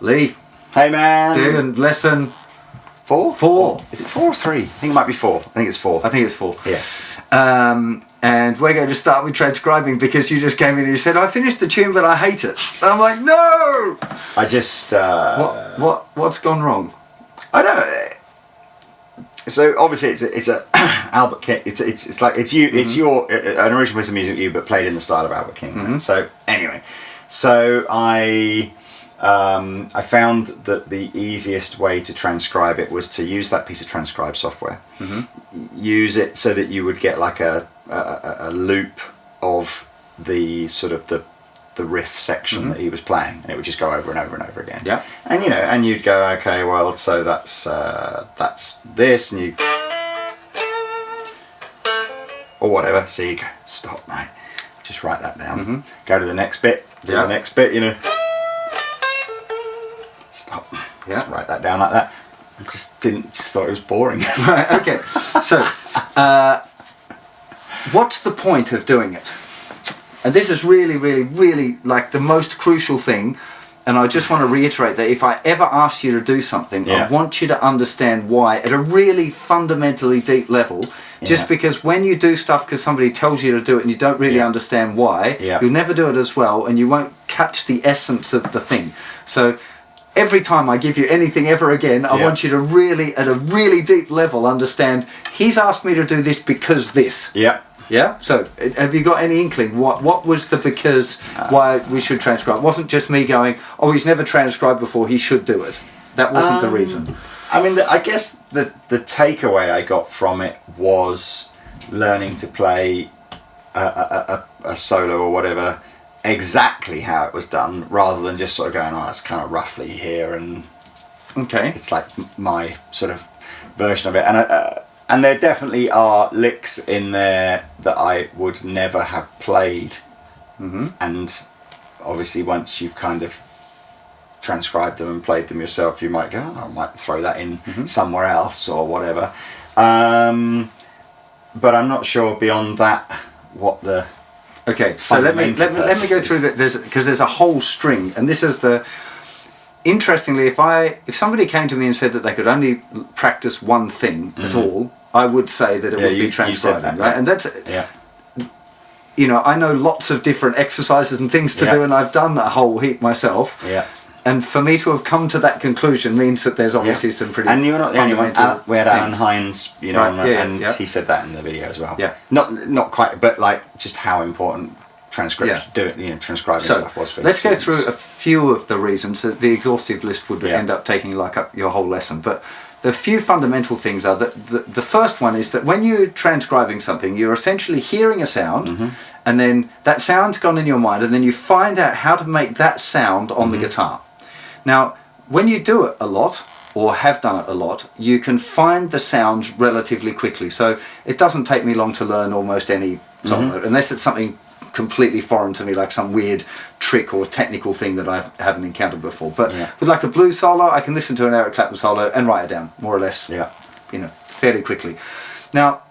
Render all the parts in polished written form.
Lee. Hey man. Doing lesson 4? 4. Is it 4 or 3? I think it might be 4. I think it's 4. I think it's 4. Yes. And we're going to start with transcribing because you just came in and you said, I finished the tune but I hate it. And I'm like, no! I just... What's gone wrong? I don't know. So obviously it's a Albert King. It's like it's you. It's your an original piece of music you, but played in the style of Albert King. Right? So anyway, I found that the easiest way to transcribe it was to use that piece of transcribe software. Use it so that you would get like a loop of the sort of the riff section that he was playing, and it would just go over and over and over again. Yeah. And and you'd go, okay, well, so that's this, and you or whatever. So you go, stop, right? Just write that down. Go to the next bit. Do the next bit. Stop. Yeah. Just write that down like that. I just thought it was boring. Right. Okay. So, what's the point of doing it? And this is really, really, really like the most crucial thing. And I just want to reiterate that if I ever ask you to do something, I want you to understand why at a really fundamentally deep level. Just because when you do stuff because somebody tells you to do it and you don't really understand why, you'll never do it as well and you won't catch the essence of the thing. So every time I give you anything ever again, I want you to really, at a really deep level, understand he's asked me to do this because this. Yeah. So, have you got any inkling? What was the because why we should transcribe? It wasn't just me going, oh, he's never transcribed before, he should do it. That wasn't the reason. I mean, I guess the takeaway I got from it was learning to play a solo or whatever exactly how it was done, rather than just sort of going, oh, it's kind of roughly here, and it's like my sort of version of it. And there definitely are licks in there that I would never have played. And obviously once you've kind of transcribed them and played them yourself, you might go, oh, I might throw that in somewhere else or whatever. But I'm not sure beyond that what the... Okay, so let me go through that, because there's a whole string, and this is the... Interestingly, if somebody came to me and said that they could only practice one thing at all, I would say that it would be transcribing, right? And that's, I know lots of different exercises and things to do, and I've done a whole heap myself. And for me to have come to that conclusion means that there's obviously some pretty. And you're not the only one. We had Alan Hines, and he said that in the video as well. Not quite, but like just how important transcription, transcribing stuff was for you. Let's go through a few of the reasons. That the exhaustive list would end up taking up your whole lesson, but the few fundamental things are that the first one is that when you're transcribing something, you're essentially hearing a sound, and then that sound's gone in your mind, and then you find out how to make that sound on the guitar. Now, when you do it a lot, or have done it a lot, you can find the sounds relatively quickly. So it doesn't take me long to learn almost any song, unless it's something completely foreign to me, like some weird trick or technical thing that I haven't encountered before. But with like a blues solo, I can listen to an Eric Clapton solo and write it down, more or less, fairly quickly. Now,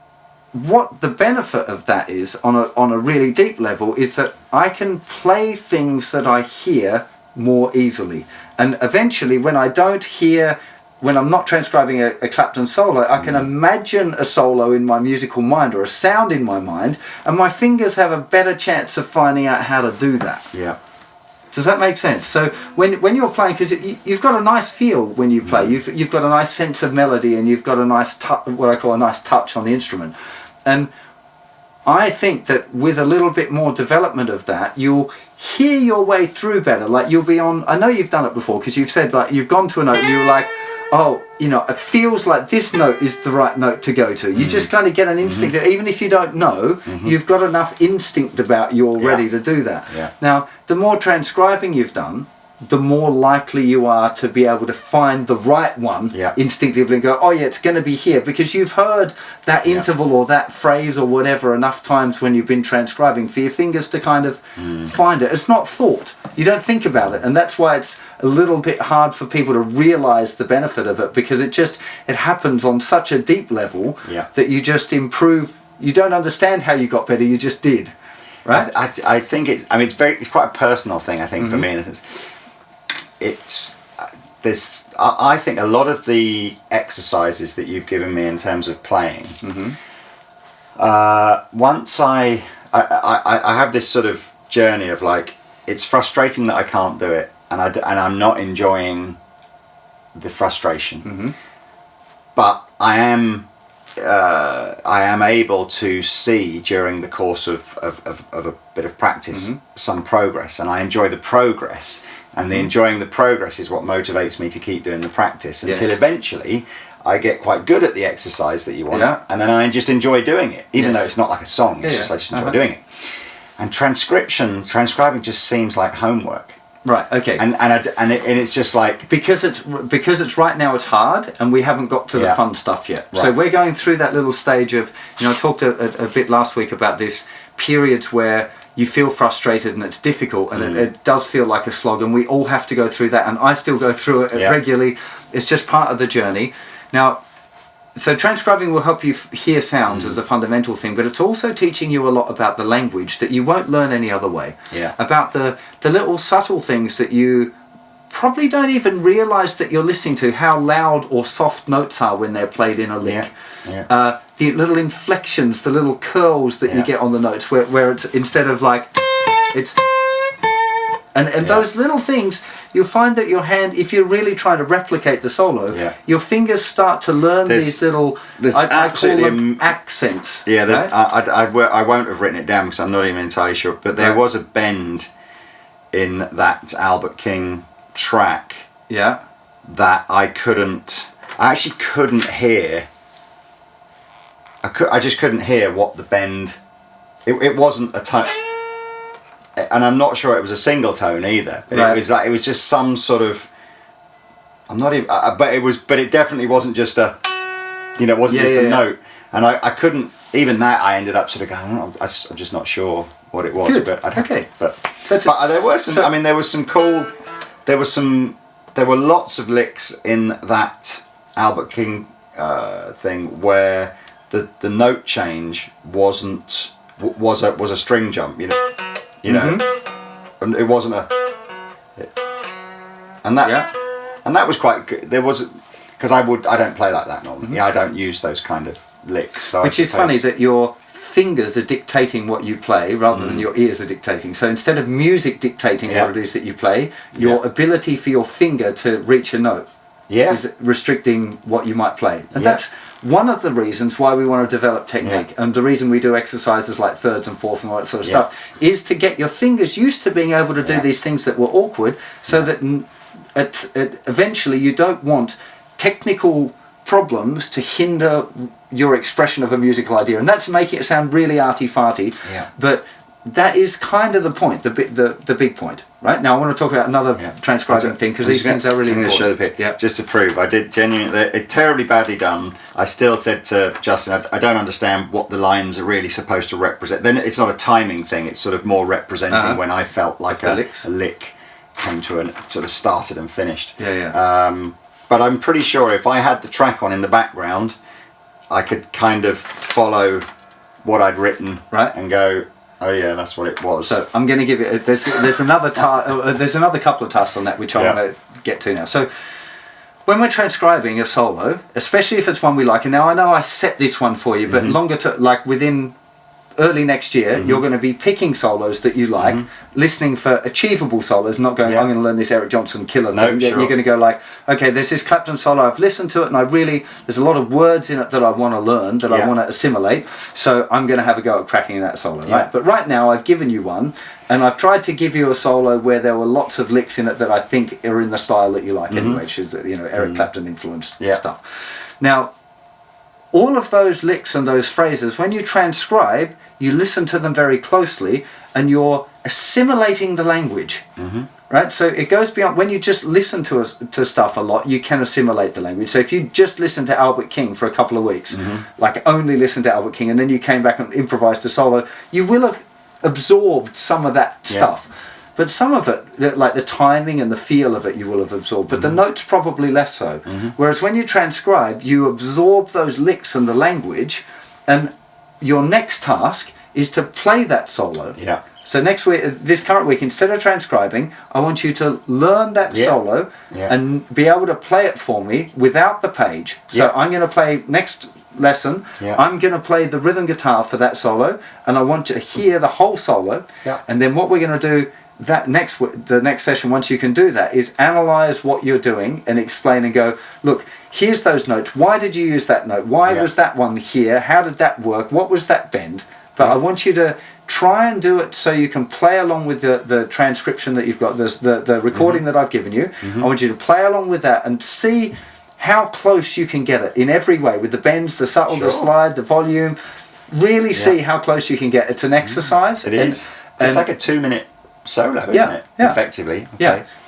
what the benefit of that is, on a really deep level, is that I can play things that I hear more easily. And eventually, when I'm not transcribing a Clapton solo, I can imagine a solo in my musical mind or a sound in my mind, and my fingers have a better chance of finding out how to do that. Does that make sense? So when you're playing, because you've got a nice feel when you play, you've got a nice sense of melody, and you've got a nice what I call a nice touch on the instrument. And I think that with a little bit more development of that, you'll hear your way through better. Like you'll be on, I know you've done it before, because you've said like you've gone to a note and you're like, oh, it feels like this note is the right note to go to. You just kind of get an instinct, even if you don't know, you've got enough instinct about you're ready to do that. Now, the more transcribing you've done, the more likely you are to be able to find the right one instinctively and go, oh yeah, it's going to be here, because you've heard that interval or that phrase or whatever enough times when you've been transcribing for your fingers to kind of find it. It's not thought. You don't think about it, and that's why it's a little bit hard for people to realise the benefit of it, because it happens on such a deep level that you just improve. You don't understand how you got better, you just did. Right? I think it's quite a personal thing, I think, for me. In a sense. It's I think a lot of the exercises that you've given me in terms of playing, once I have this sort of journey of like, it's frustrating that I can't do it, and I'm not enjoying the frustration, but I am able to see during the course of a bit of practice some progress, and I enjoy the progress, and the enjoying the progress is what motivates me to keep doing the practice until eventually I get quite good at the exercise that you want, and then I just enjoy doing it, even though it's not like a song. It's just I just enjoy doing it. And transcribing just seems like homework. Right. Okay. And it's just like because it's right now it's hard, and we haven't got to the fun stuff yet. Right. So we're going through that little stage of, I talked a bit last week about this periods where you feel frustrated and it's difficult, and it does feel like a slog, and we all have to go through that, and I still go through it regularly. It's just part of the journey. Now, so transcribing will help you hear sounds as a fundamental thing, but it's also teaching you a lot about the language that you won't learn any other way. Yeah. About the little subtle things that you probably don't even realise that you're listening to, how loud or soft notes are when they're played in a lick. Yeah. The little inflections, the little curls that you get on the notes, where it's instead of like, it's... And those little things, you'll find that your hand, if you're really trying to replicate the solo, your fingers start to learn these little, I call them accents. Yeah, I won't have written it down because I'm not even entirely sure, but there was a bend in that Albert King track that I actually couldn't hear. I just couldn't hear what the bend, it wasn't a tone. And I'm not sure it was a single tone either. But it was just some sort of. I'm not even. But it definitely wasn't just a. It wasn't just a note. And I couldn't. Even that, I ended up sort of going. I'm just not sure what it was. Good. But I'd have to. But there were some. I mean, there was some cool. There were lots of licks in that Albert King thing where the note change was a string jump. And it wasn't and that was quite good. There was, because I don't play like that normally. I don't use those kind of licks. So which is funny that your fingers are dictating what you play rather than your ears are dictating. So instead of music dictating what it is that you play, your ability for your finger to reach a note is restricting what you might play. And that's one of the reasons why we want to develop technique, and the reason we do exercises like thirds and fourths and all that sort of stuff, is to get your fingers used to being able to do these things that were awkward, so that eventually you don't want technical problems to hinder your expression of a musical idea. And that's making it sound really arty-farty, but that is kind of the point, the big point. Right, now I want to talk about another transcribing thing, because these things are really important. I'm going to show the pic, just to prove. I did genuinely, it's terribly badly done. I still said to Justin, I don't understand what the lines are really supposed to represent. Then it's not a timing thing, it's sort of more representing when I felt like a lick came to and sort of started and finished. But I'm pretty sure if I had the track on in the background, I could kind of follow what I'd written and go, oh yeah, that's what it was. So I'm going to give it. There's another couple of tasks on that which I want to get to now. So when we're transcribing a solo, especially if it's one we like, and now I know I set this one for you, but longer like within early next year, you're going to be picking solos that you like, listening for achievable solos, not going, I'm going to learn this Eric Johnson killer thing. You're going to go like, okay, there's this Clapton solo, I've listened to it, and there's a lot of words in it that I want to learn, that I want to assimilate, so I'm going to have a go at cracking that solo, right? But right now, I've given you one, and I've tried to give you a solo where there were lots of licks in it that I think are in the style that you like anyway, which is, Eric Clapton influenced stuff. Now, all of those licks and those phrases, when you transcribe, you listen to them very closely and you're assimilating the language, right? So it goes beyond, when you just listen to stuff a lot, you can assimilate the language. So if you just listen to Albert King for a couple of weeks, like only listen to Albert King, and then you came back and improvised a solo, you will have absorbed some of that stuff. But some of it, like the timing and the feel of it, you will have absorbed. But the notes probably less so. Whereas when you transcribe, you absorb those licks and the language, and your next task is to play that solo. So next week, this current week, instead of transcribing, I want you to learn that solo and be able to play it for me without the page. So I'm going to play next lesson. I'm going to play the rhythm guitar for that solo, and I want you to hear the whole solo. And then what we're going to do the next session, once you can do that, is analyze what you're doing and explain and go, look, here's those notes. Why did you use that note? Why was that one here? How did that work? What was that bend? But I want you to try and do it so you can play along with the transcription that you've got, the recording that I've given you. I want you to play along with that and see how close you can get it in every way, with the bends, the subtle, the slide, the volume. Really see how close you can get. It's an exercise. It is. It's like a 2-minute solo, isn't it? Effectively.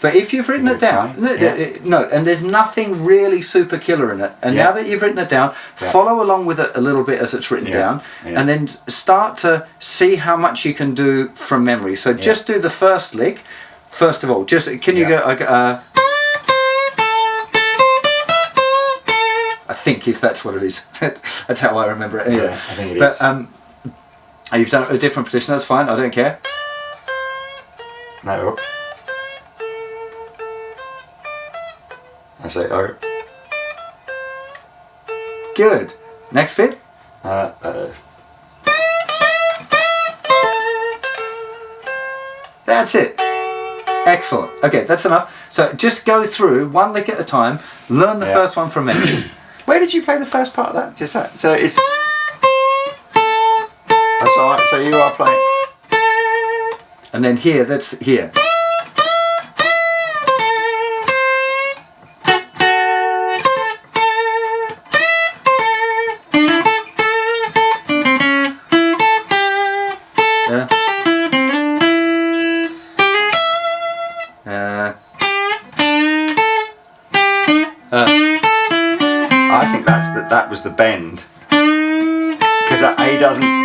But if you've written it down, no, and there's nothing really super killer in it, and now that you've written it down, follow along with it a little bit as it's written down, and then start to see how much you can do from memory. So just do the first lick first of all. Just can you go I think, if that's what it is. That's how I remember it anyway. I think it is. But you've done it in a different position, that's fine, I don't care. No. I say oh. Good. Next bit. That's it. Excellent. Okay, that's enough. So just go through one lick at a time. Learn the first one from memory. Where did you play the first part of that? Just that. So it's. That's all right. So you are playing. And then here, that's here. I think that was the bend, because A doesn't.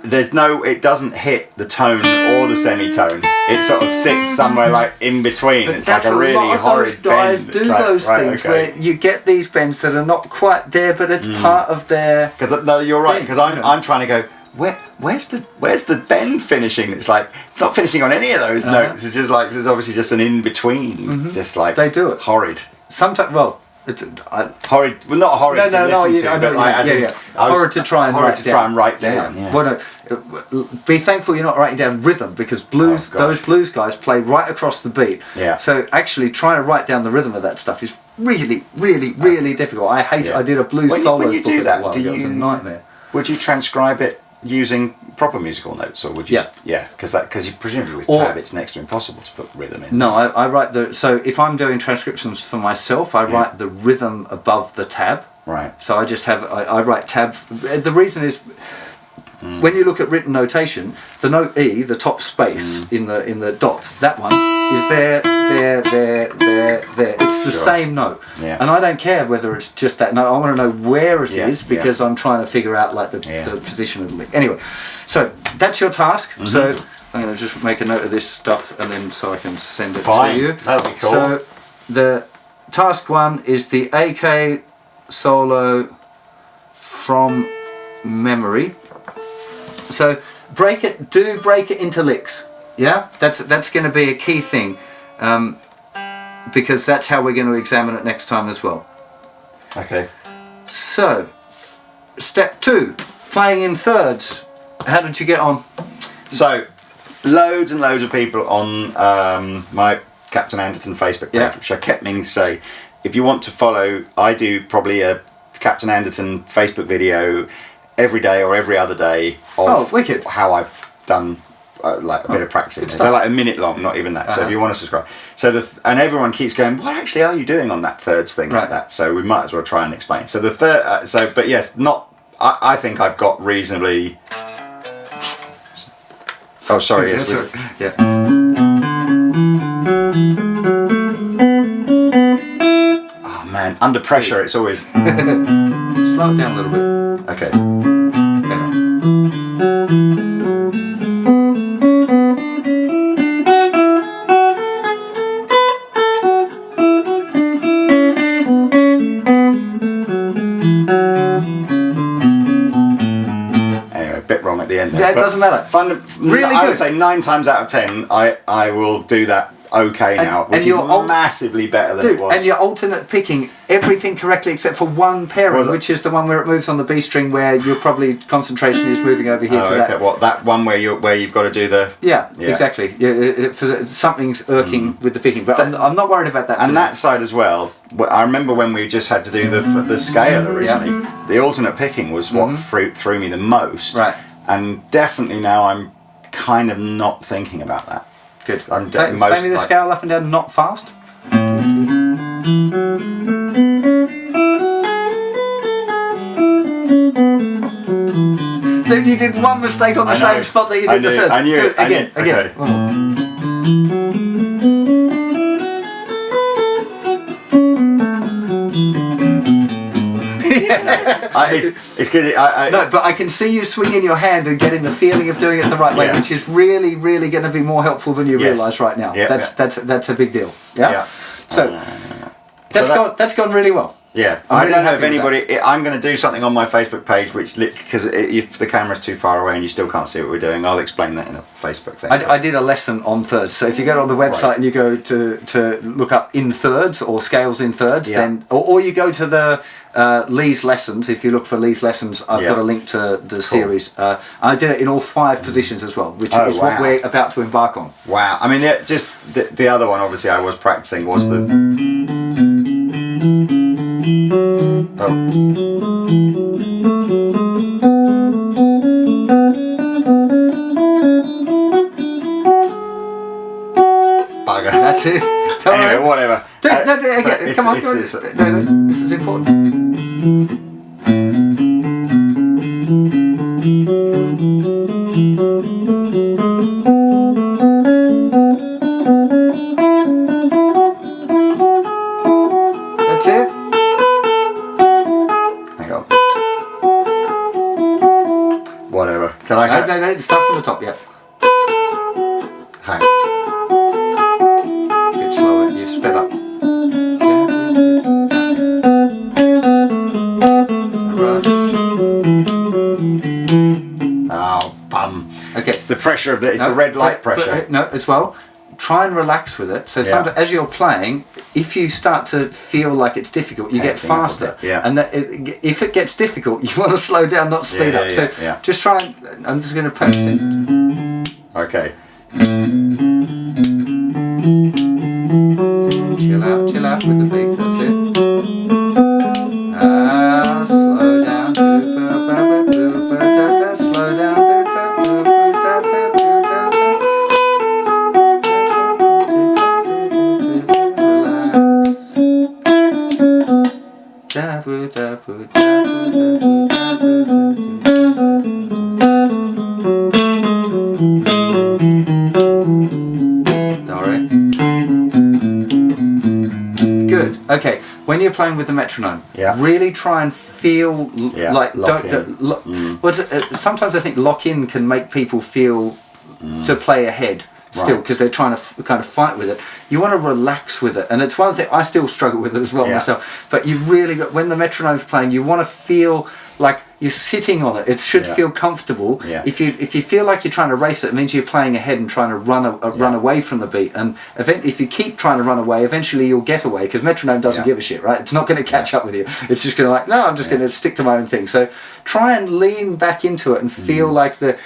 There's no. It doesn't hit the tone or the semitone. It sort of sits somewhere like in between. But it's like a really horrid those guys bend. do It's like, those things where you get these bends that are not quite there, but it's part of their. Because no, you're right. Because I'm trying to go. Where's the bend finishing? It's like it's not finishing on any of those notes. It's just like there's obviously just an in between. Just like they do it horrid. Sometimes, well, it's horrid. Well, not horrid to listen to, but like horrid to try and write down. Well, no, be thankful you're not writing down rhythm, because those blues guys play right across the beat. So actually trying to write down the rhythm of that stuff is really, really, really difficult. I hate it. I did a blues solo book a while ago. It was a nightmare. Would you transcribe it using proper musical notes, or would you? Because you presumably with tab it's next to impossible to put rhythm in. No, I write so if I'm doing transcriptions for myself, I write the rhythm above the tab. Right. So I just have I write tab. The reason is when you look at written notation, the note E, the top space in the dots, that one is there. It's the same note, and I don't care whether it's just that note. I want to know where it is, because I'm trying to figure out like the position of the lick. Anyway, so that's your task. So I'm going to just make a note of this stuff, and then so I can send it to you. That'll be cool. So the task 1 is the AK solo from memory. So break it into licks. Yeah, that's going to be a key thing, because that's how we're going to examine it next time as well. Okay. So, step 2, playing in thirds. How did you get on? So, loads and loads of people on my Captain Anderton Facebook page, which I kept meaning to say, if you want to follow, I do probably a Captain Anderton Facebook video every day or every other day of how I've done like a bit of practicing. They're like a minute long, not even that. So if you want to subscribe, and everyone keeps going, what actually are you doing on that thirds thing like that? So we might as well try and explain. So the third, but yes, not. I think I've got reasonably. Oh, sorry. Yes. Yeah. Oh man, under pressure, it's always. Slow it down a little bit. Okay. Anyway, a bit wrong at the end That doesn't matter. Really I good. would say 9 times out of 10, I will do that now, which is massively better than it was. And your alternate picking everything correctly except for one pairing, which is the one where it moves on the B string, where your probably concentration is moving over here to that. What, that one where you've got to do the... Yeah. Exactly. Something's irking with the picking, but I'm not worried about that. And that side as well, I remember when we just had to do the scale originally, the alternate picking was what threw me the most. Right. And definitely now I'm kind of not thinking about that. Good. Play me the scale up and down, not fast. Dude, you did one mistake on the same spot that you did the third. I knew it. Again. Okay. It's good. No, but I can see you swinging your hand and getting the feeling of doing it the right way, which is really, really going to be more helpful than you realise right now. That's a big deal. Yeah. So that's gone really well. Yeah, I don't know if anybody. I'm going to do something on my Facebook page, because if the camera's too far away and you still can't see what we're doing, I'll explain that in a Facebook thing. I did a lesson on thirds, so if you go on the website and you go to look up in thirds or scales in thirds, then or you go to the Lee's lessons. If you look for Lee's lessons, I've got a link to the series. I did it in all 5 positions as well, which is what we're about to embark on. Wow! I mean, the other one, obviously, I was practicing was the. Bugger. That's it. Anyway, whatever. Again, come on. No, this is important. That's it. Hang on. Whatever. Can I go? No, start from the top, Hang on. Get slower, you've sped up. Oh, bum. Okay. It's the pressure of the red light pressure. No, as well. Try and relax with it. So sometimes, as you're playing, if you start to feel like it's difficult, you get faster. And if it gets difficult, you want to slow down, not speed up. So just try and... I'm just going to practice it. Okay. Chill out with the beat. That's it. Slow down. Slow down. Good. Okay. When you're playing with the metronome, really try and feel like sometimes I think lock in can make people feel to play ahead. Still, because they're trying to kind of fight with it. You want to relax with it, and it's one thing I still struggle with it as well myself. But you really got, when the metronome's playing, you want to feel like you're sitting on it. It should feel comfortable. If you feel like you're trying to race it, it means you're playing ahead and trying to run away from the beat. And if you keep trying to run away, eventually you'll get away, because metronome doesn't give a shit, right? It's not going to catch up with you. It's just going to I'm just going to stick to my own thing. So try and lean back into it and feel like the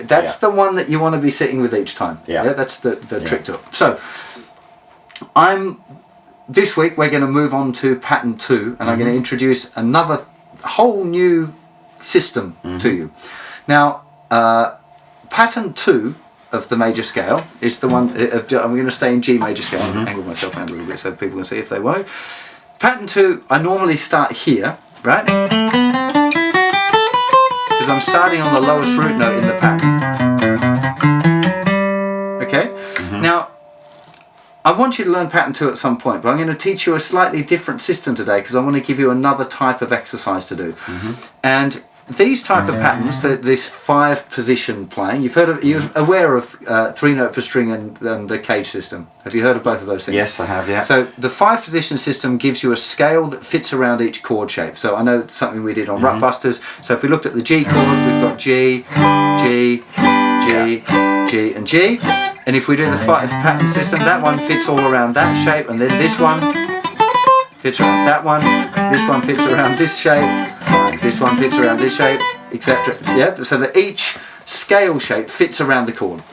that's the one that you want to be sitting with each time. That's the trick to it. So this week we're going to move on to pattern 2, and I'm going to introduce another whole new system to you. Now, pattern 2 of the major scale is the one I'm going to stay in G major scale. I'm going to angle myself out a little bit so people can see if they want to. Pattern 2, I normally start here, right? Because I'm starting on the lowest root note in the pattern. Okay? Now, I want you to learn pattern 2 at some point, but I'm going to teach you a slightly different system today, because I want to give you another type of exercise to do. And these type of patterns, this 5-position playing, you're aware of 3-note per string and the cage system. Have you heard of both of those things? Yes, I have, yeah. So the 5-position system gives you a scale that fits around each chord shape. So I know it's something we did on Rut Busters. So if we looked at the G chord, we've got G, G, G, G and G. And if we do the 5 pattern system, that one fits all around that shape, and then this one fits around that one, this one fits around this shape, this one fits around this shape, etc. Yeah, so that each scale shape fits around the chord.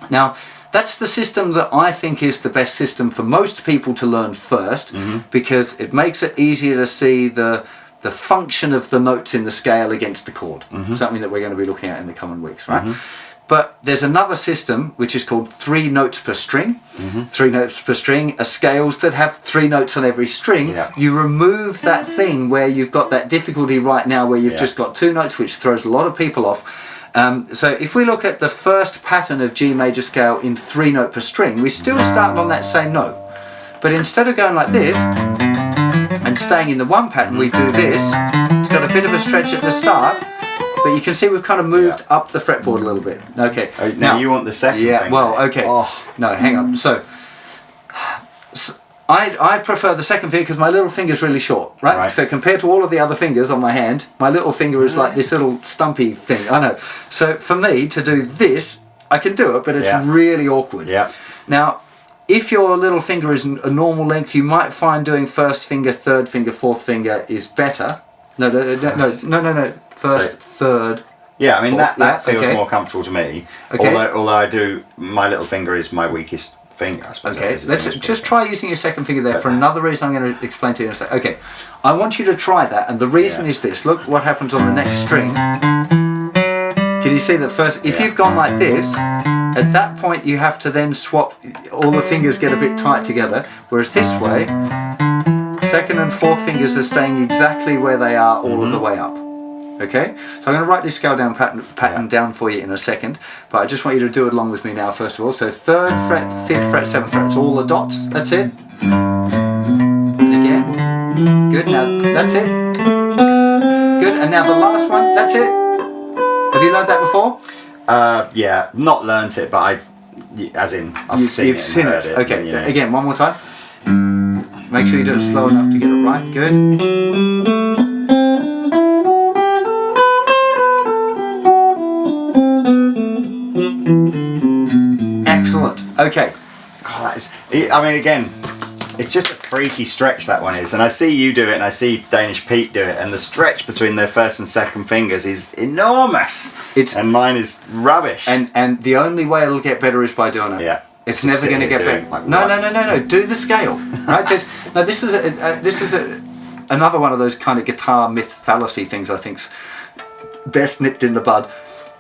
Now, that's the system that I think is the best system for most people to learn first, because it makes it easier to see the function of the notes in the scale against the chord. Something that we're going to be looking at in the coming weeks, right? But there's another system which is called 3 notes per string. 3 notes per string are scales that have 3 notes on every string. You remove that thing where you've got that difficulty right now where you've just got 2 notes, which throws a lot of people off. So if we look at the first pattern of G major scale in 3 note per string, we're still starting on that same note. But instead of going like this and staying in the 1 pattern, we do this. It's got a bit of a stretch at the start. But you can see we've kind of moved up the fretboard a little bit. Okay. Now you want the second thing. Well, okay. No, hang on. So I prefer the second finger because my little finger's really short, right? So compared to all of the other fingers on my hand, my little finger is like this little stumpy thing. I know. So for me to do this, I can do it, but it's really awkward. Now, if your little finger is a normal length, you might find doing first finger, third finger, fourth finger is better. No. First, third. Yeah, I mean that feels more comfortable to me. Although I do, my little finger is my weakest finger, I suppose. Okay, let's just try using your second finger there for another reason I'm going to explain to you in a second. Okay, I want you to try that, and the reason is this. Look what happens on the next string. Can you see that first? If you've gone like this, at that point you have to then swap. All the fingers get a bit tight together, whereas this way, second and fourth fingers are staying exactly where they are all of the way up. Okay, so I'm going to write this scale down pattern down for you in a second, but I just want you to do it along with me now first of all. So 3rd fret, 5th fret, 7th fret, it's all the dots, that's it. And again, good, now that's it. Good, and now the last one, that's it. Have you learned that before? Yeah, not learnt it, but I've seen it. Okay, again, one more time. Make sure you do it slow enough to get it right, good. Excellent. Okay. God, again, it's just a freaky stretch, that one is. And I see you do it, and I see Danish Pete do it, and the stretch between their first and second fingers is enormous. And mine is rubbish. And the only way it'll get better is by doing it. Yeah. It's never going to get better. Like no. Do the scale. Right? This is another one of those kind of guitar myth fallacy things I think's best nipped in the bud.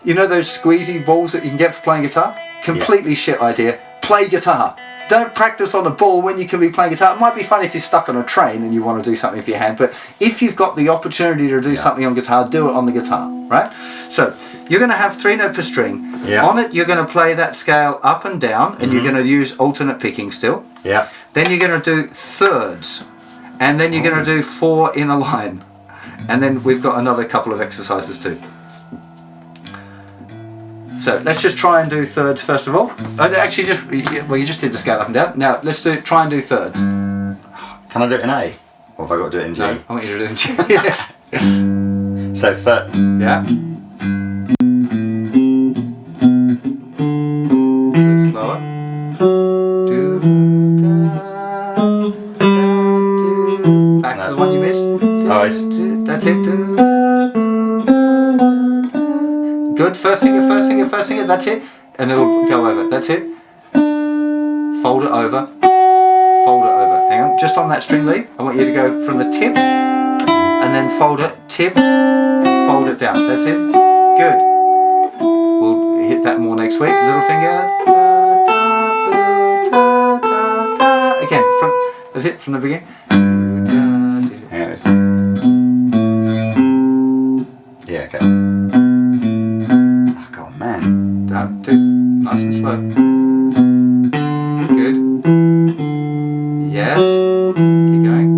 You know those squeezy balls that you can get for playing guitar? Completely shit idea. Play guitar. Don't practice on a ball when you can be playing guitar. It might be fun if you're stuck on a train and you want to do something with your hand, but if you've got the opportunity to do something on guitar, do it on the guitar, right? So you're going to have 3 note per string. On it, you're going to play that scale up and down, and you're going to use alternate picking still. Then you're going to do thirds, and then you're going to do 4 in a line, and then we've got another couple of exercises too. So let's just try and do thirds first of all. Actually, you just did the scale up and down. Now let's try and do thirds. Can I do it in A, or have I got to do it in G? No, I want you to do it in G. Yes. So third. Yeah. Slower. Do da, do. Back to the one you missed. That's it. Good. First finger. That's it. And it'll go over. That's it. Fold it over. Hang on. Just on that string lead, I want you to go from the tip and then fold it. Tip. Fold it down. That's it. Good. We'll hit that more next week. Little finger. Again. That's it. From the beginning. Yeah. Okay. Man. Down, 2, nice and slow. Good. Yes. Keep going.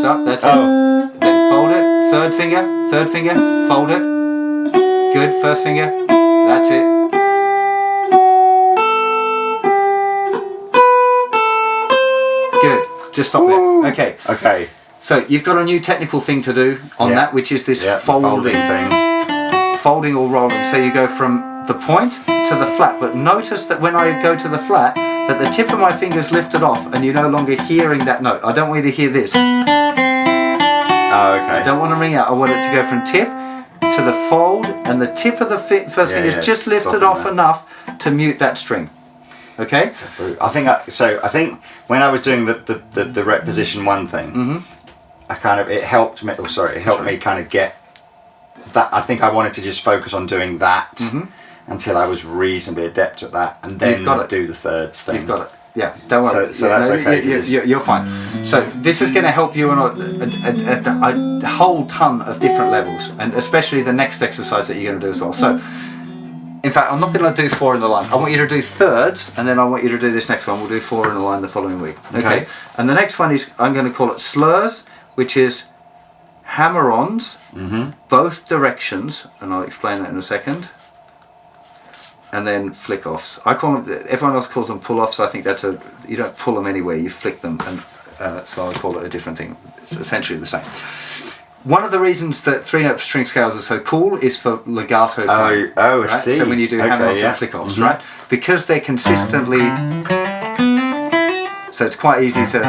up, that's it. Then fold it, third finger, fold it. Good, first finger, that's it. Good, just stop there. Okay. Okay. So you've got a new technical thing to do on that, which is this folding thing. Folding or rolling. So you go from the point to the flat, but notice that when I go to the flat, that the tip of my finger is lifted off and you're no longer hearing that note. I don't want you to hear this. Oh, okay. I don't want to ring out. I want it to go from tip to the fold, and the tip of the first finger is just lifted off enough to mute that string. Okay? I think when I was doing the rep position 1 thing, it helped me kind of get that. I think I wanted to just focus on doing that until I was reasonably adept at that, and then do the thirds thing. You've got it. Yeah, don't worry. So that's okay. You're fine. So this is going to help you on a whole ton of different levels, and especially the next exercise that you're going to do as well. So, in fact, I'm not going to do 4 in the line. I want you to do thirds, and then I want you to do this next one. We'll do 4 in the line the following week. Okay. And the next one is, I'm going to call it slurs, which is hammer-ons, both directions, and I'll explain that in a second. And then flick-offs. I call them. Everyone else calls them pull-offs. I think that's you don't pull them anywhere. You flick them, and so I call it a different thing. It's essentially the same. One of the reasons that 3-note string scales are so cool is for legato playing. I right? see. So when you do hammer-ons and flick-offs, right? Because they're consistently. So it's quite easy to.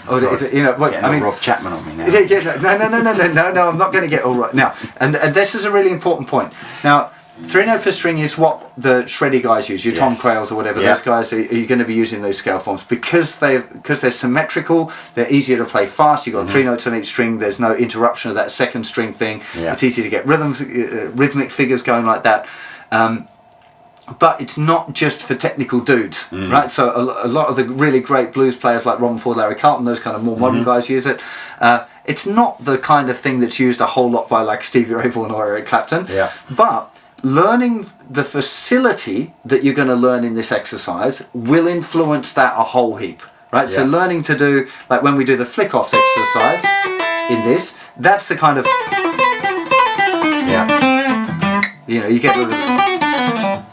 Oh, I mean, Rob Chapman on me now. No, I'm not going to get all right now. And this is a really important point. Now, 3-note per string is what the shreddy guys use. Your Tom Quayles or whatever. Those guys are going to be using those scale forms because they're symmetrical. They're easier to play fast. You've got 3 notes on each string. There's no interruption of that second string thing. It's easy to get rhythmic figures going like that. But it's not just for technical dudes, right? So a lot of the really great blues players like Robin Ford, Larry Carlton, those kind of more modern guys use it. It's not the kind of thing that's used a whole lot by like Stevie Ray Vaughan or Eric Clapton. But learning the facility that you're going to learn in this exercise will influence that a whole heap, right? So learning to do, like when we do the flick-offs exercise in this, that's the kind of, you get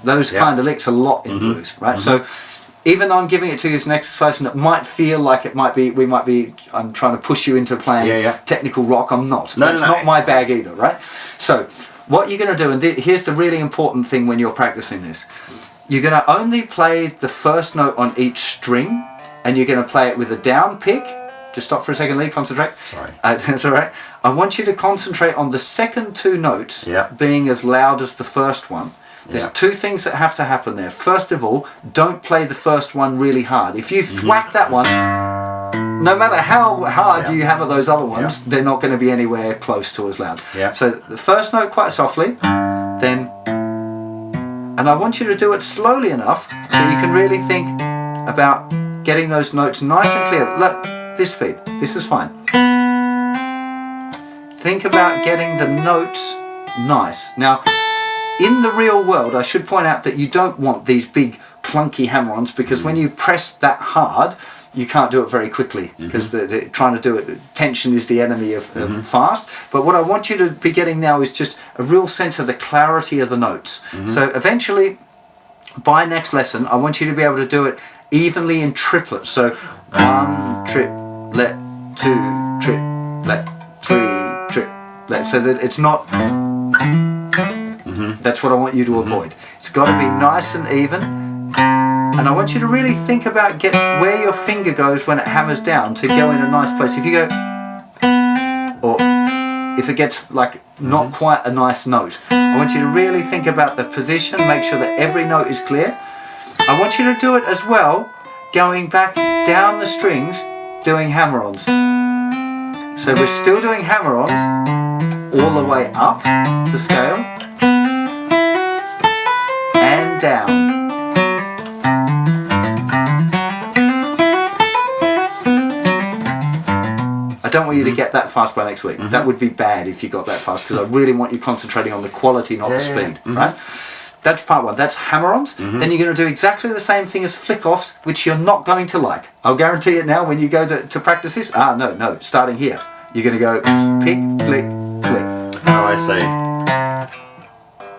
those kind of licks a lot in blues, right? So even though I'm giving it to you as an exercise and it might feel like I'm trying to push you into playing technical rock, I'm not. It's not my bag either, right? So what you're going to do, and here's the really important thing when you're practicing this, you're going to only play the first note on each string, and you're going to play it with a down pick. Just stop for a second, Lee, concentrate. Sorry. That's all right. I want you to concentrate on the second 2 notes being as loud as the first one. There's 2 things that have to happen there. First of all, don't play the first one really hard. If you thwack that one, no matter how hard you hammer those other ones, they're not going to be anywhere close to as loud. So the first note quite softly, then, and I want you to do it slowly enough that you can really think about getting those notes nice and clear. Look, this speed, this is fine. Think about getting the notes nice. Now, in the real world, I should point out that you don't want these big clunky hammer-ons, because when you press that hard, you can't do it very quickly, because they're trying to do it. Tension is the enemy of fast. But what I want you to be getting now is just a real sense of the clarity of the notes. So eventually, by next lesson, I want you to be able to do it evenly in triplets. So 1 triplet, 2 triplet, 3 triplet. So that it's not. That's what I want you to avoid. It's got to be nice and even, and I want you to really think about where your finger goes when it hammers down to go in a nice place. If you go, or if it gets like not quite a nice note, I want you to really think about the position, make sure that every note is clear. I want you to do it as well, going back down the strings, doing hammer-ons. So we're still doing hammer-ons all the way up the scale, and down. I don't want you to get that fast by next week. That would be bad if you got that fast, because I really want you concentrating on the quality, not the speed, right? That's part one. That's hammer-ons. Then you're going to do exactly the same thing as flick-offs, which you're not going to like. I'll guarantee it now when you go to practice this. No, starting here. You're going to go pick, flick, flick. Oh, I see.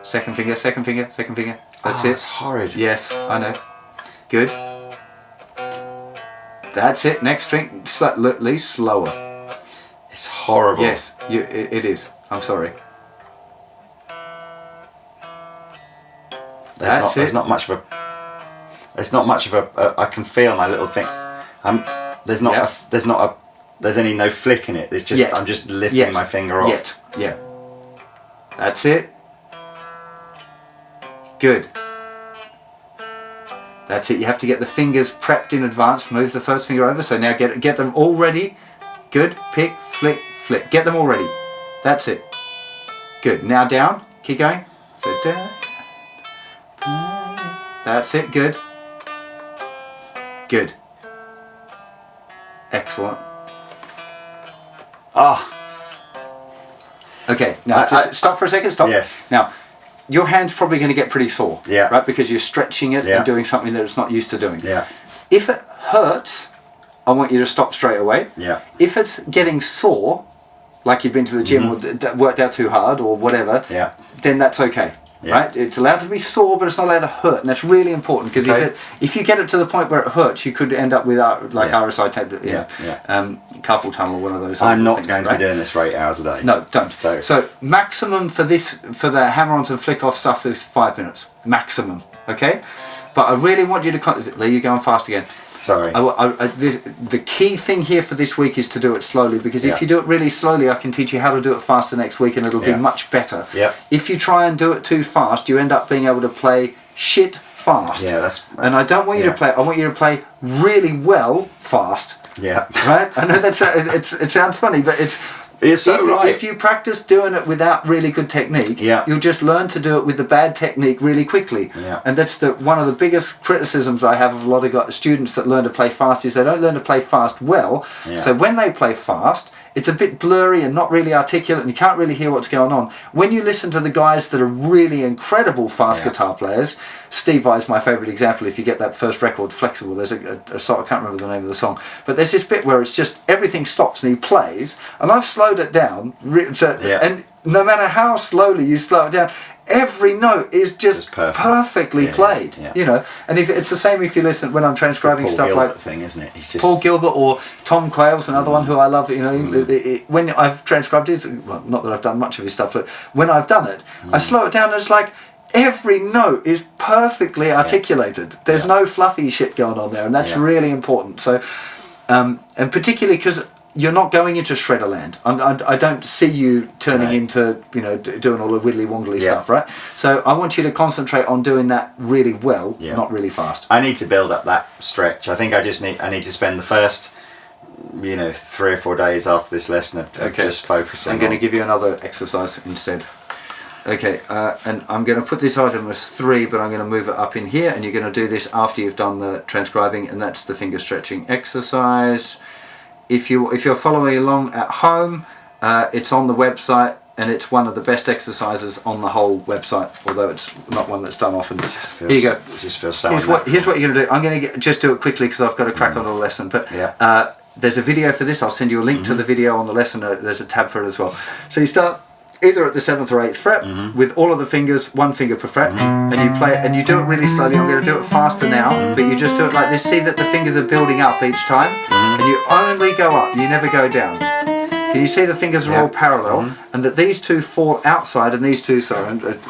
Second finger, second finger, second finger. That's it. That's horrid. Yes, I know. Good. That's it. Next string, slightly slower. It's horrible. Yes, it is. I'm sorry. There's not much of a. I can feel my little thing. There's any no flick in it. There's just I'm just lifting my finger off. Yeah. That's it. Good. That's it. You have to get the fingers prepped in advance. Move the first finger over. So now get them all ready. Good. Pick, flick, flick. Get them all ready. That's it. Good. Now down. Keep going. So down. That's it. Good. Good. Excellent. Okay. Now just stop for a second. Stop. Yes. Now, your hand's probably going to get pretty sore. Yeah. Right? Because you're stretching it and doing something that it's not used to doing. Yeah. If it hurts, I want you to stop straight away. Yeah. If it's getting sore, like you've been to the gym or worked out too hard or whatever, then that's okay. Yeah. Right? It's allowed to be sore, but it's not allowed to hurt, and that's really important because if you get it to the point where it hurts, you could end up with RSI tape, carpal tunnel, or one of those. I'm not going to be doing this for 8 hours a day. No, don't. So maximum for the hammer-ons and flick-off stuff is 5 minutes maximum. Okay, but I really want you to. There you go, I'm fast again. Sorry. The key thing here for this week is to do it slowly, because if you do it really slowly, I can teach you how to do it faster next week, and it'll be much better. Yeah. If you try and do it too fast, you end up being able to play shit fast. Yeah, that's. And I don't want you to play. I want you to play really well fast. Yeah. Right. I know it sounds funny, but it's. If you practice doing it without really good technique, you'll just learn to do it with the bad technique really quickly. Yeah. And that's one of the biggest criticisms I have of a lot of students that learn to play fast is they don't learn to play fast well. Yeah. So when they play fast, it's a bit blurry and not really articulate, and you can't really hear what's going on. When you listen to the guys that are really incredible fast guitar players, Steve Vai's my favourite example. If you get that first record, Flexible, there's a song, I can't remember the name of the song, but there's this bit where it's just everything stops and he plays, and I've slowed it down, and no matter how slowly you slow it down, every note is just perfectly played. You know, and if it's the same if you listen when I'm transcribing stuff Gilbert like thing, isn't it? He's just Paul Gilbert or Tom Quayle's another one who I love. You know, when I've transcribed it, well, not that I've done much of his stuff, but when I've done it, I slow it down and it's like every note is perfectly articulated. There's no fluffy shit going on there, and that's really important. So, and particularly because you're not going into shredder land. I don't see you turning into, doing all the widdly wongly stuff, right? So I want you to concentrate on doing that really well, not really fast. I need to build up that stretch. I think I need to spend the first, 3 or 4 days after this lesson of just focusing. I'm going to give you another exercise instead. Okay, and I'm going to put this item as 3, but I'm going to move it up in here, and you're going to do this after you've done the transcribing, and that's the finger stretching exercise. If you're following along at home, it's on the website, and it's one of the best exercises on the whole website, although it's not one that's done often. Here you go. It just feels so here's what you're going to do. I'm going to just do it quickly because I've got to crack on to the lesson. But there's a video for this. I'll send you a link to the video on the lesson. There's a tab for it as well. So you start either at the 7th or 8th fret with all of the fingers, 1 finger per fret, and you play it, and you do it really slowly. I'm going to do it faster now, but you just do it like this. See that the fingers are building up each time, and you only go up, you never go down. Can you see the fingers are all parallel, and that these two fall outside, and these two,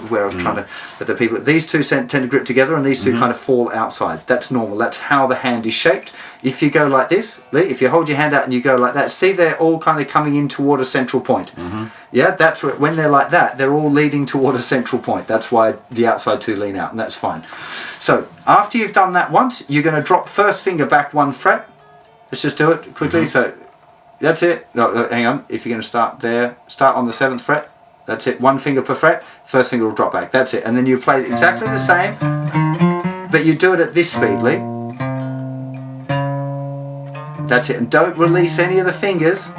where I'm trying to, that the people, these two tend to grip together, and these two kind of fall outside. That's normal. That's how the hand is shaped. If you go like this, if you hold your hand out and you go like that, see they're all kind of coming in toward a central point. Yeah, that's when they're like that, they're all leading toward a central point. That's why the outside two lean out, and that's fine. So after you've done that once, you're going to drop first finger back 1 fret. Let's just do it quickly. So that's it. No, hang on. If you're going to start there, start on the 7th fret. That's it. 1 finger per fret. First finger will drop back. That's it. And then you play exactly the same, but you do it at this speed, Lee. That's it. And don't release any of the fingers.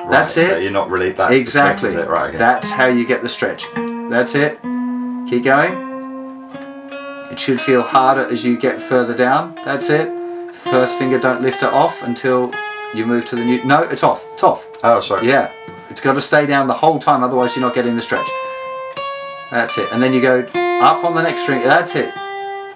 That's it. So you're not really. That's exactly. The trick, is it? Right. Okay. That's how you get the stretch. That's it. Keep going. It should feel harder as you get further down. That's it. First finger, don't lift it off until you move to the new... No, it's off. It's off. Oh, sorry. Yeah. It's got to stay down the whole time, otherwise you're not getting the stretch. That's it. And then you go up on the next string. That's it.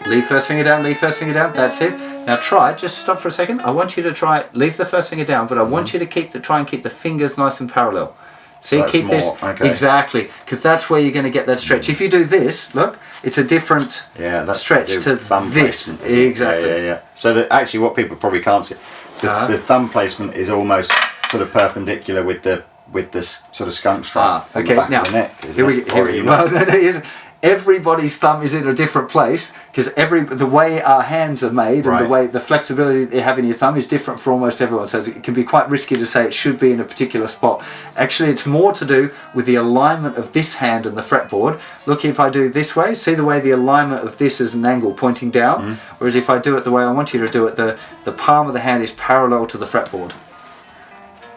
Leave first finger down, leave first finger down. That's it. Now try, just stop for a second. I want you to try, leave the first finger down, but I want you to try and keep the fingers nice and parallel. See, that's keep more, this, okay. Exactly, because that's where you're going to get that stretch. If you do this, look, it's a different stretch to this. Exactly. Yeah. So that actually what people probably can't see, the thumb placement is almost sort of perpendicular with the sort of skunk stripe on the back of the neck. Here we go. Everybody's thumb is in a different place because the way our hands are made and the way the flexibility that you have in your thumb is different for almost everyone. So it can be quite risky to say it should be in a particular spot. Actually, it's more to do with the alignment of this hand and the fretboard. Look, if I do this way, see the way the alignment of this is an angle pointing down, whereas if I do it the way I want you to do it, the palm of the hand is parallel to the fretboard.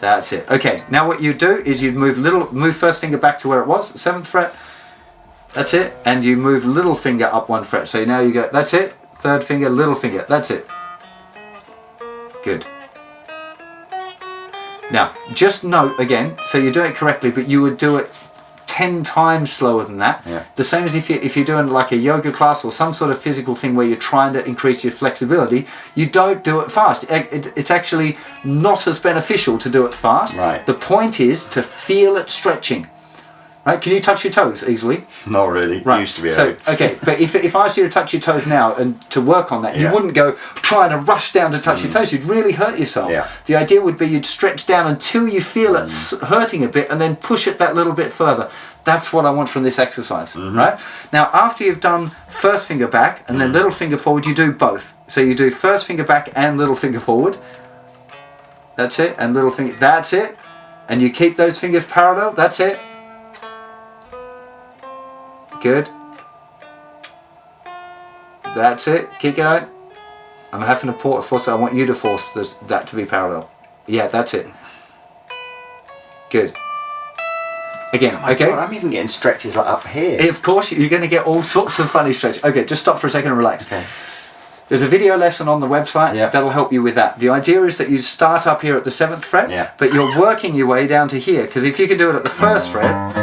That's it. Okay, now what you do is you'd move first finger back to where it was, 7th fret. That's it, and you move little finger up 1 fret. So now you go, that's it, 3rd finger, little finger, that's it. Good. Now, just note again, so you do it correctly, but you would do it 10 times slower than that. Yeah. The same as if you're doing like a yoga class or some sort of physical thing where you're trying to increase your flexibility, you don't do it fast. It's actually not as beneficial to do it fast. Right. The point is to feel it stretching. Right? Can you touch your toes easily? Not really. Right. Used to be able. So, okay, but if I asked you to touch your toes now and to work on that, you wouldn't go trying to rush down to touch your toes. You'd really hurt yourself. Yeah. The idea would be you'd stretch down until you feel it hurting a bit and then push it that little bit further. That's what I want from this exercise, right? Now, after you've done first finger back and then little finger forward, you do both. So you do first finger back and little finger forward. That's it. And little finger, that's it. And you keep those fingers parallel. That's it. Good. That's it. Keep going. I'm having to force it. I want you to force that to be parallel. Yeah, that's it. Good. Again, okay. God, I'm even getting stretches like up here. Of course, you're going to get all sorts of funny stretches. Okay, just stop for a second and relax. Okay. There's a video lesson on the website that'll help you with that. The idea is that you start up here at the 7th fret, but you're working your way down to here, because if you can do it at the 1st fret,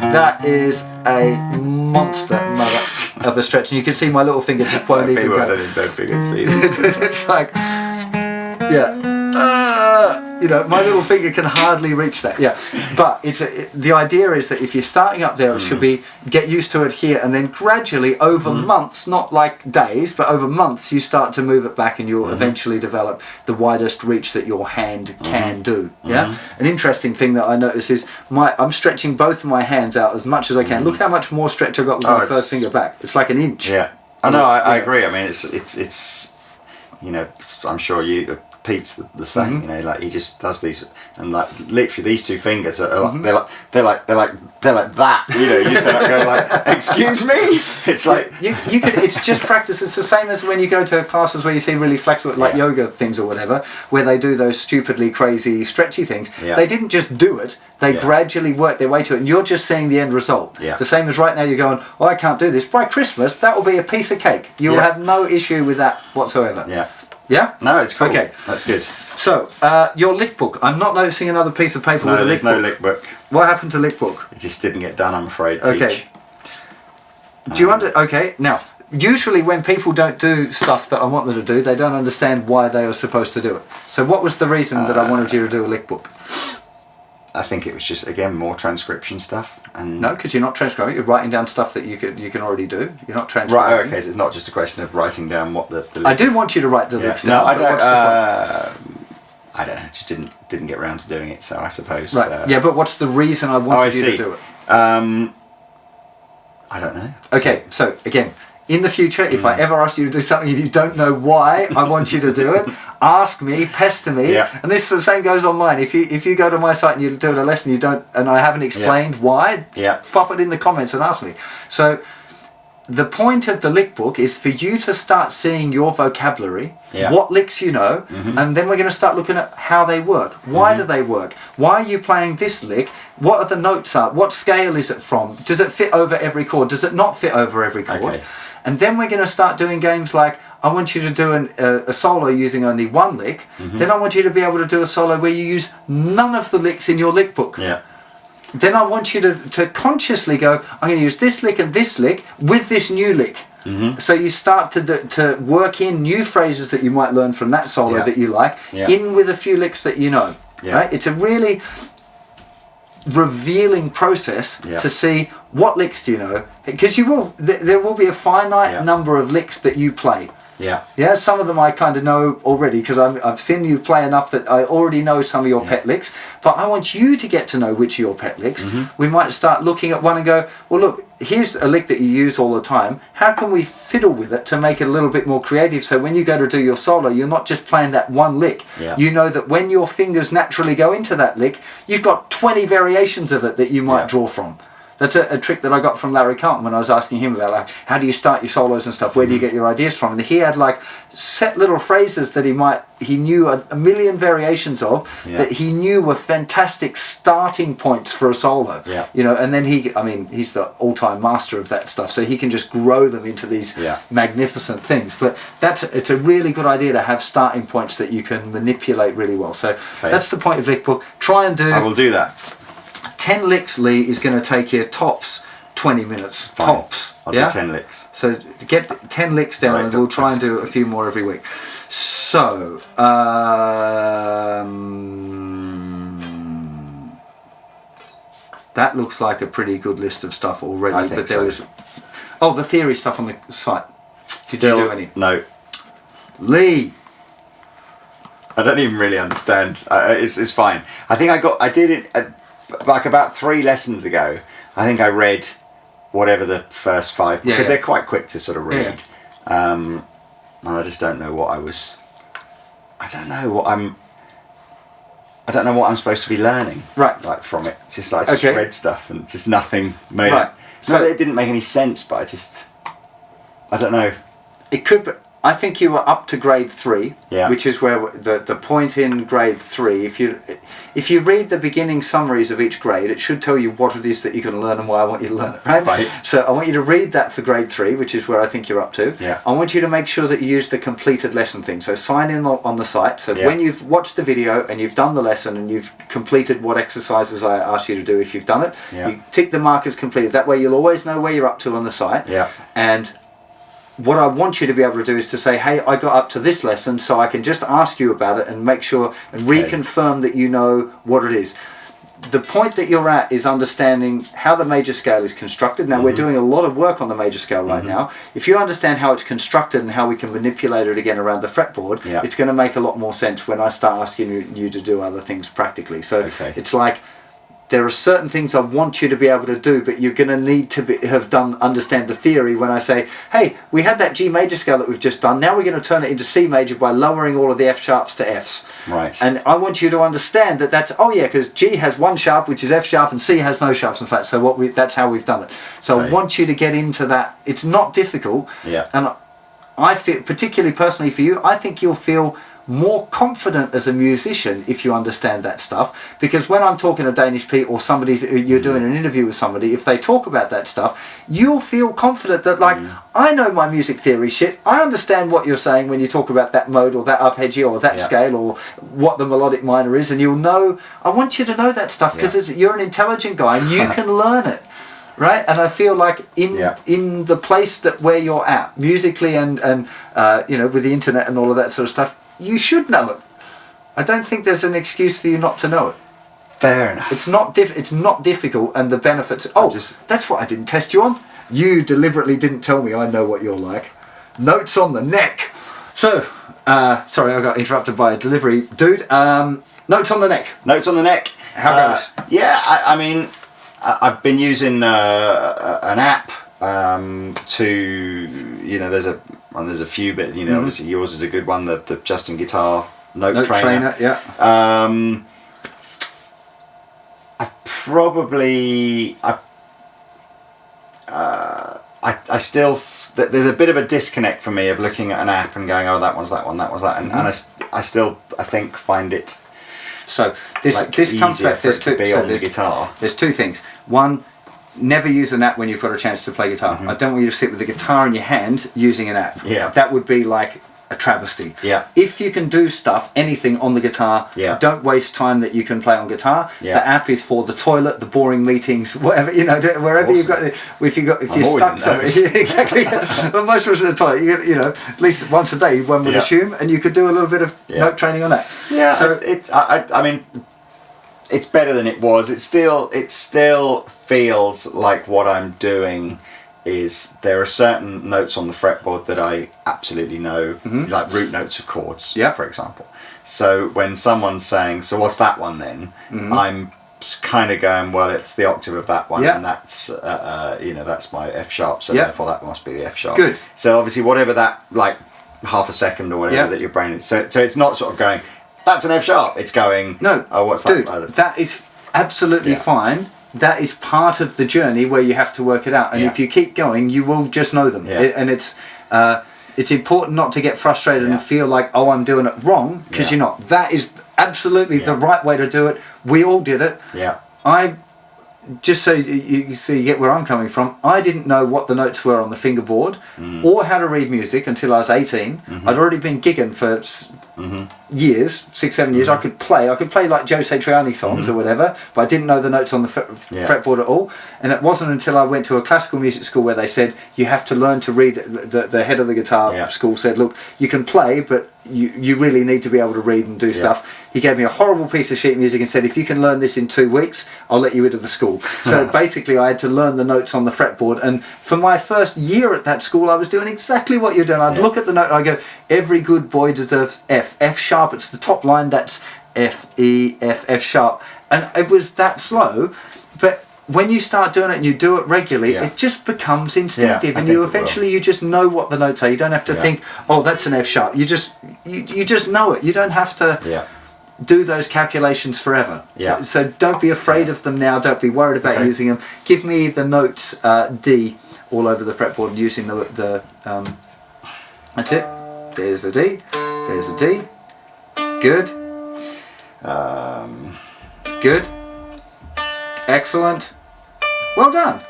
that is a monster mother of a stretch. And you can see my little finger just won't even go. Don't see It's like, you know, my little finger can hardly reach that. Yeah, but the idea is that if you're starting up there, it should be get used to it here, and then gradually over months, not like days, but over months, you start to move it back, and you'll eventually develop the widest reach that your hand can do. Yeah. An interesting thing that I notice is I'm stretching both of my hands out as much as I can. Look how much more stretch I got with my first finger back. It's like an inch. Yeah. I know. I agree. I mean, it's you know, I'm sure Pete's the same, you know, like he just does these, and like literally these 2 fingers are like, they're like that, you know. You sit up going like, excuse me. It's like you could. It's just practice. It's the same as when you go to classes where you see really flexible, like yoga things or whatever, where they do those stupidly crazy stretchy things. They didn't just do it. They gradually work their way to it, and you're just seeing the end result. The same as right now you're going, oh, I can't do this. By Christmas, that will be a piece of cake. You will have no issue with that whatsoever. Yeah? No, it's cool. Okay. That's good. So, your lick book. I'm not noticing another piece of paper with a lick book. No, there's no lick book. What happened to lick book? It just didn't get done, I'm afraid. Okay. Do you okay, now, usually when people don't do stuff that I want them to do, they don't understand why they are supposed to do it. So what was the reason that I wanted you to do a lick book? I think it was just, again, more transcription stuff. And no, because you're not transcribing. You're writing down stuff that you can already do. You're not transcribing. Right, okay, so it's not just a question of writing down what the I do want you to write the licks down. No, I don't. I don't know, just didn't get around to doing it, so I suppose. Right, yeah, but what's the reason I wanted you to do it? I don't know. Okay, so again, in the future, if I ever ask you to do something and you don't know why I want you to do it, ask me, pester me. And this the same goes online. If you go to my site and you're doing a lesson and I haven't explained why, pop it in the comments and ask me. So the point of the lick book is for you to start seeing your vocabulary, what licks you know, and then we're going to start looking at how they work. Why do they work? Why are you playing this lick? What are the notes are? What scale is it from? Does it fit over every chord? Does it not fit over every chord? And then we're going to start doing games like, I want you to do a solo using only one lick. Then I want you to be able to do a solo where you use none of the licks in your lick book. Yeah. Then I want you to consciously go, I'm going to use this lick and this lick with this new lick. So you start to work in new phrases that you might learn from that solo that you like, in with a few licks that you know. Right? It's a really revealing process to see what licks do you know, because there will be a finite number of licks that you play. Yeah, some of them I kind of know already because I've seen you play enough that I already know some of your pet licks, but I want you to get to know which are your pet licks. We might start looking at one and go, well look, here's a lick that you use all the time, how can we fiddle with it to make it a little bit more creative, so when you go to do your solo you're not just playing that one lick. You know that when your fingers naturally go into that lick, you've got 20 variations of it that you might draw from. That's a trick that I got from Larry Carlton when I was asking him about like, how do you start your solos and stuff, where do you get your ideas from, and he had like set little phrases that he knew a million variations of that he knew were fantastic starting points for a solo. You know, and then he's the all-time master of that stuff, so he can just grow them into these magnificent things. But it's a really good idea to have starting points that you can manipulate really well. So that's the point of Lick Book. Try and do. I will do that. 10 licks, Lee, is going to take you tops 20 minutes. Fine. Tops. I'll do 10 licks. So get 10 licks down, and we'll try and do a few more every week. So, that looks like a pretty good list of stuff already. I think but there was the theory stuff on the site. Did you do any? No. Lee. I don't even really understand. It's fine. I think I did it like about 3 lessons ago. I think I read whatever the first 5, because they're quite quick to sort of read. And I just don't know what I don't know what I'm supposed to be learning. Right. Like from it. It's just like I just read stuff and just nothing made it. So it didn't make any sense, but I don't know. It could be. I think you were up to grade 3, which is where the point in grade 3. If you read the beginning summaries of each grade, it should tell you what it is that you're going to learn and why I want you to learn it, right? So I want you to read that for grade 3, which is where I think you're up to. I want you to make sure that you use the completed lesson thing. So sign in on the site. So when you've watched the video and you've done the lesson and you've completed what exercises I asked you to do, if you've done it, you tick the mark as completed. That way you'll always know where you're up to on the site. And what I want you to be able to do is to say, hey, I got up to this lesson, so I can just ask you about it and make sure and reconfirm that you know what it is. The point that you're at is understanding how the major scale is constructed. Now, we're doing a lot of work on the major scale right now. If you understand how it's constructed and how we can manipulate it again around the fretboard, it's going to make a lot more sense when I start asking you to do other things practically. So it's like, there are certain things I want you to be able to do, but you're going to need to understand the theory when I say, hey, we had that G major scale that we've just done, now we're going to turn it into C major by lowering all of the F sharps to Fs. Right. And I want you to understand that's, because G has 1 sharp, which is F sharp, and C has no sharps and flats, so that's how we've done it. So I want you to get into that. It's not difficult. And I feel, particularly personally for you, I think you'll feel more confident as a musician if you understand that stuff, because when I'm talking to Danish Pete or you're doing an interview with somebody, if they talk about that stuff, you'll feel confident that I know my music theory shit, I understand what you're saying when you talk about that mode or that arpeggio or that scale or what the melodic minor is, and you'll know. I want you to know that stuff because you're an intelligent guy and you can learn it. Right, and I feel like in the place where you're at musically and with the internet and all of that sort of stuff, you should know it. I don't think there's an excuse for you not to know it. Fair enough. It's not difficult, and the benefits. That's what I didn't test you on. You deliberately didn't tell me I know what you're like. Notes on the neck. So, sorry, I got interrupted by a delivery dude. Notes on the neck. Notes on the neck. How goes? I mean, I've been using an app to, there's a few, but obviously yours is a good one. The JustinGuitar note trainer. I still there's a bit of a disconnect for me of looking at an app and going, oh, that one's that one, that one's that, and I think find it. So this comes back. There's two things. One, never use an app when you've got a chance to play guitar. I don't want you to sit with the guitar in your hand using an app. Yeah. That would be like a travesty. Yeah. If you can do stuff, anything on the guitar, don't waste time that you can play on guitar. The app is for the toilet, the boring meetings, whatever, you know, wherever you've got. If you're stuck somewhere, exactly. Well, most of us at the toilet, you know, at least once a day, one would assume, and you could do a little bit of note training on that. Yeah. So I mean, it's better than it was. It still feels like what I'm doing is there are certain notes on the fretboard that I absolutely know, like root notes of chords, for example. So when someone's saying, so what's that one then? I'm kind of going, well, it's the octave of that one, and that's, you know, that's my F sharp, so therefore that must be the F sharp. Good. So obviously whatever that, like half a second or whatever that your brain is, so it's not sort of going, that's an F sharp, it's going, no, oh, what's dude, that? That is absolutely fine. That is part of the journey where you have to work it out, and if you keep going, you will just know them. And it's important not to get frustrated and feel like, oh, I'm doing it wrong, because you're not. That is absolutely the right way to do it. We all did it. I just so you get where I'm coming from, I didn't know what the notes were on the fingerboard or how to read music until I was 18. I'd already been gigging for years, 6-7 years. I could play like Joe Satriani songs or whatever, but I didn't know the notes on the fretboard at all. And it wasn't until I went to a classical music school where they said you have to learn to read. The head of the guitar school said, look, you can play, but you really need to be able to read and do stuff. He gave me a horrible piece of sheet music and said, if you can learn this in 2 weeks, I'll let you into the school. So basically I had to learn the notes on the fretboard, and for my first year at that school I was doing exactly what you're doing. I'd look at the note and I'd go, every good boy deserves F sharp, it's the top line, that's F, E, F sharp. And it was that slow, but when you start doing it and you do it regularly, it just becomes instinctive, and you eventually you just know what the notes are. You don't have to think, oh, that's an F sharp. You just know it. You don't have to do those calculations forever. So don't be afraid of them now. Don't be worried about using them. Give me the notes D all over the fretboard using the that's it. There's a D. There's a D. Good. Good. Excellent. Well done.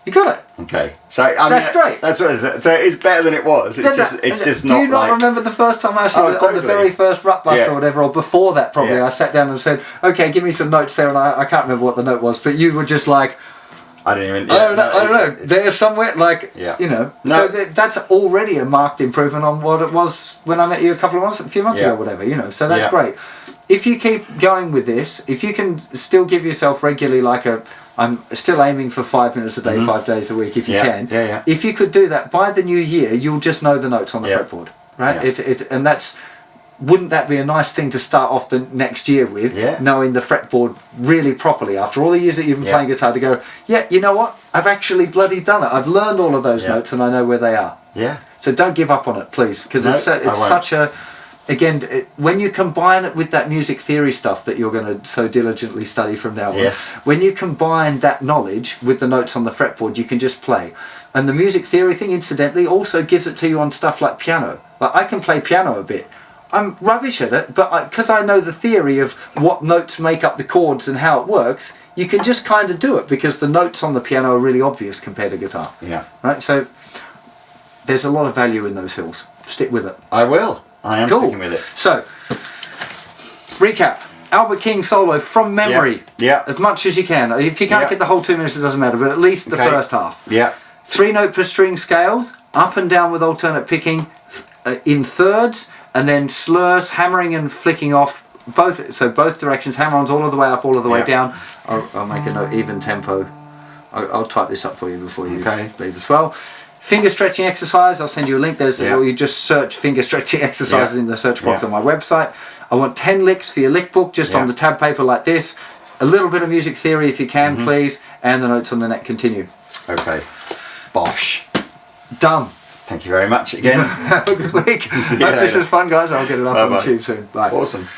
You got it. Okay. So I mean, that's great. That's what it is. So it's better than it was. It's just not. Do you not like, remember the first time I actually on the very first Rut Buster or whatever, or before that probably, I sat down and said, okay, give me some notes there, and I can't remember what the note was, but you were just like, I don't even. I don't know. There's somewhere like you know. No. So that's already a marked improvement on what it was when I met you a few months ago, or whatever. You know. So that's great. If you keep going with this, if you can still give yourself regularly I'm still aiming for 5 minutes a day, 5 days a week, if you can. If you could do that by the new year, you'll just know the notes on the fretboard, right? And wouldn't that be a nice thing to start off the next year with, knowing the fretboard really properly after all the years that you've been playing guitar, to go, you know what? I've actually bloody done it. I've learned all of those notes and I know where they are. So don't give up on it, please, because it's such a... Again, when you combine it with that music theory stuff that you're going to so diligently study from now on, when you combine that knowledge with the notes on the fretboard, you can just play. And the music theory thing, incidentally, also gives it to you on stuff like piano. Like, I can play piano a bit. I'm rubbish at it, but because I know the theory of what notes make up the chords and how it works, you can just kind of do it because the notes on the piano are really obvious compared to guitar. Right? So there's a lot of value in those hills. Stick with it. I will. I am sticking with it. So, recap. Albert King solo from memory. As much as you can. If you can't get the whole 2 minutes, it doesn't matter, but at least the first half. 3 note per string scales, up and down with alternate picking in thirds, and then slurs, hammering and flicking off both directions, hammer-ons all of the way up, all of the way down. I'll make a note, even tempo. I'll type this up for you before you leave as well. Finger stretching exercise, I'll send you a link. Or you just search finger stretching exercises in the search box on my website. I want 10 licks for your lick book, just on the tab paper like this. A little bit of music theory if you can, please, and the notes on the neck continue. Okay. Bosh. Done. Thank you very much again. Have a good week. Hope this was fun, guys. I'll get it up on YouTube soon. Bye. Awesome.